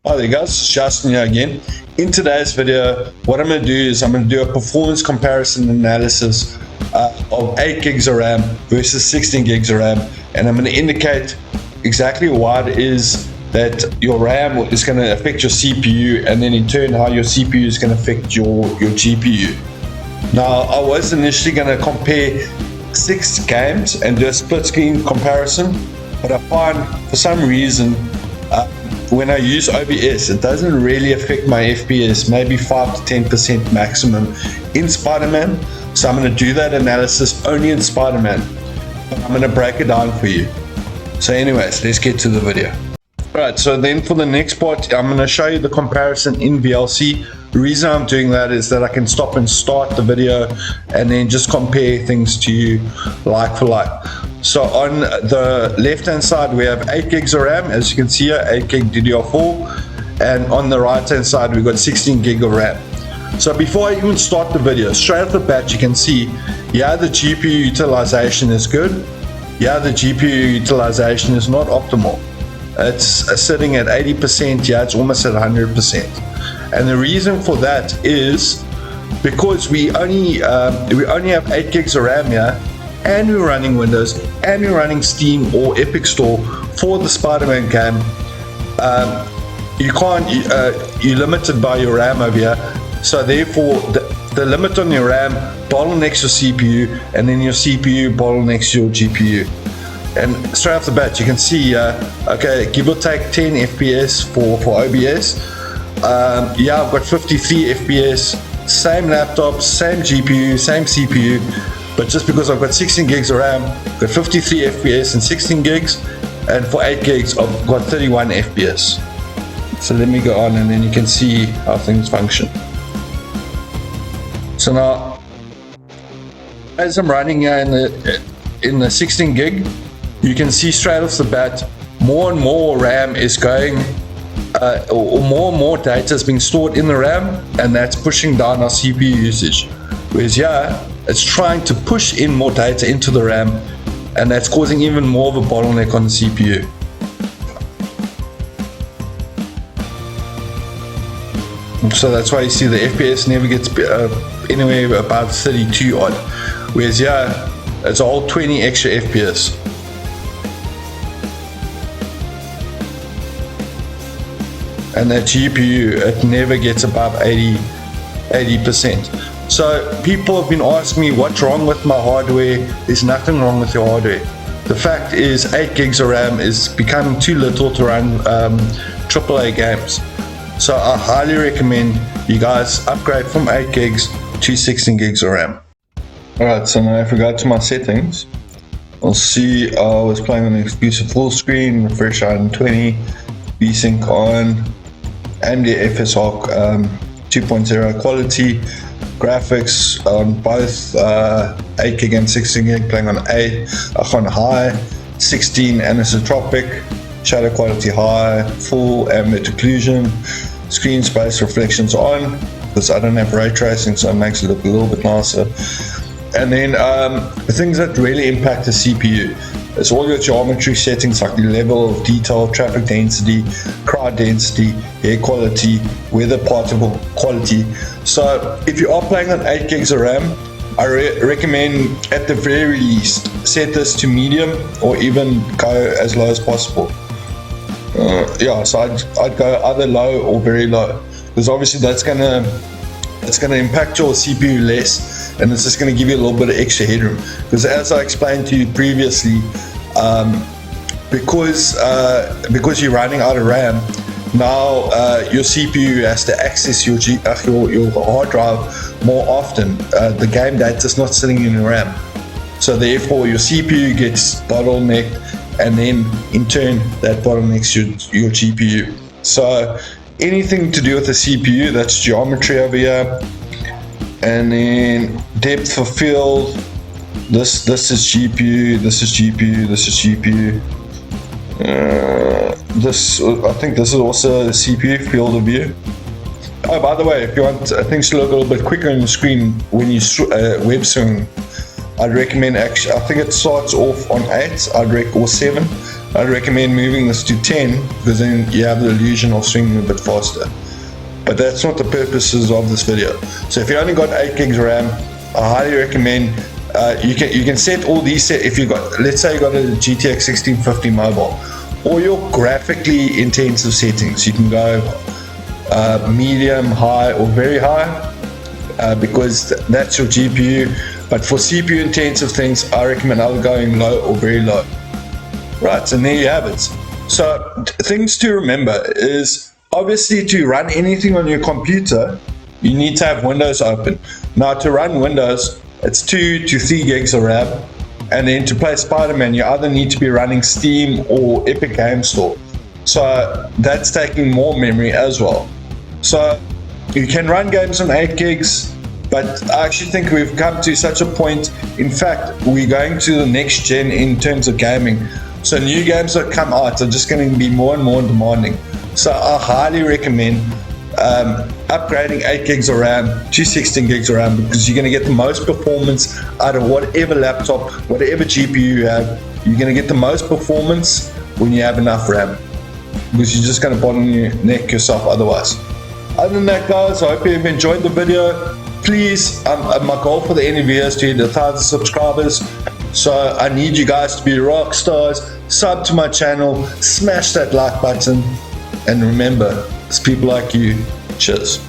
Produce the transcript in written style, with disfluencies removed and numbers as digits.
Hi there guys, it's Justin here again. In today's video, what I'm going to do is I'm going to do a performance comparison analysis of 8 gigs of RAM versus 16 gigs of RAM, and I'm going to indicate exactly why it is that your RAM is going to affect your CPU, and then in turn how your CPU is going to affect your GPU. Now, I was initially going to compare 6 games and do a split screen comparison, but I find for some reason when I use OBS, it doesn't really affect my FPS, maybe 5 to 10% maximum in Spider-Man. So I'm going to do that analysis only in Spider-Man, but I'm going to break it down for you. So anyways, let's get to the video. Alright, so then for the next part, I'm going to show you the comparison in VLC. The reason I'm doing that is that I can stop and start the video and then just compare things to you like for like. So on the left hand side we have 8 gigs of RAM, as you can see here, 8 gig DDR4, and on the right hand side we've got 16 gig of RAM. So before I even start the video, straight off the bat you can see, yeah, the GPU utilization is good, yeah, the GPU utilization is not optimal. It's sitting at 80%, yeah, it's almost at 100%. And the reason for that is because we only have 8 gigs of RAM here, and we're running Windows, and we're running Steam or Epic Store for the Spider-Man game. You're limited by your RAM over here, so therefore the limit on your RAM bottlenecks your CPU, and then your CPU bottlenecks your GPU. And straight off the bat you can see, okay, give or take 10 FPS for OBS. Yeah, I've got 53 FPS, same laptop, same GPU, same CPU, but just because I've got 16 gigs of RAM, I've got 53 FPS and 16 gigs, and for 8 gigs I've got 31 FPS. So let me go on and then you can see how things function. So now, as I'm running here in the 16 gig, you can see straight off the bat, more and more RAM is going, or more and more data is being stored in the RAM, and that's pushing down our CPU usage. Whereas here, it's trying to push in more data into the RAM, and that's causing even more of a bottleneck on the CPU. So that's why you see the FPS never gets anywhere above 32 odd, whereas here, it's all 20 extra FPS. And that GPU, it never gets above 80%. So people have been asking me what's wrong with my hardware. There's nothing wrong with your hardware. The fact is 8 gigs of RAM is becoming too little to run AAA games. So I highly recommend you guys upgrade from 8 gigs to 16 gigs of RAM. Alright, so now if we go to my settings, I'll see I was playing on the exclusive full screen, refresh 120, VSync on, AMD FSR 2.0 quality, graphics on both 8 gig and 16 gig, playing on on high, 16 anisotropic, shadow quality high, full ambient occlusion, screen space reflections on, because I don't have ray tracing, so it makes it look a little bit nicer. And then the things that really impact the CPU, it's all your geometry settings like the level of detail, traffic density, crowd density, air quality, weather particle quality. So if you are playing on 8 gigs of RAM, I recommend at the very least set this to medium, or even go as low as possible. Yeah, so I'd go either low or very low, because obviously that's gonna impact your CPU less, and it's just going to give you a little bit of extra headroom. Because as I explained to you previously, because you're running out of RAM, now your CPU has to access your hard drive more often. The game data is not sitting in your RAM, so therefore your CPU gets bottlenecked, and then in turn that bottlenecks your GPU. So anything to do with the CPU, that's geometry over here, and then depth of field, this is GPU, this is GPU, this is GPU, I think this is also the CPU field of view. Oh, by the way, if you want things to look a little bit quicker on the screen when you web swing, I'd recommend, actually, I think it starts off on 8, or 7. I'd recommend moving this to 10 because then you have the illusion of swinging a bit faster. But that's not the purposes of this video. So if you only got 8 gigs RAM, I highly recommend you can set all these if you got, let's say you got a GTX 1650 mobile, or your graphically intensive settings. You can go medium, high, or very high because that's your GPU. But for CPU intensive things, I recommend either going low or very low. Right, and there you have it. So things to remember is, obviously, to run anything on your computer, you need to have Windows open. Now, to run Windows, it's 2 to 3 gigs of RAM. And then to play Spider-Man, you either need to be running Steam or Epic Game Store. So that's taking more memory as well. So you can run games on 8 gigs, but I actually think we've come to such a point. In fact, we're going to the next gen in terms of gaming. So new games that come out are just going to be more and more demanding. So I highly recommend upgrading 8 gigs of RAM to 16 gigs of RAM, because you're going to get the most performance out of whatever laptop, whatever GPU you have. You're going to get the most performance when you have enough RAM, because you're just going to bottom your neck yourself otherwise. Other than that, guys, I hope you've enjoyed the video. Please, my goal for the end of the year is to hit 1,000 subscribers. So I need you guys to be rock stars. Sub to my channel, smash that like button, and remember, it's people like you. Cheers.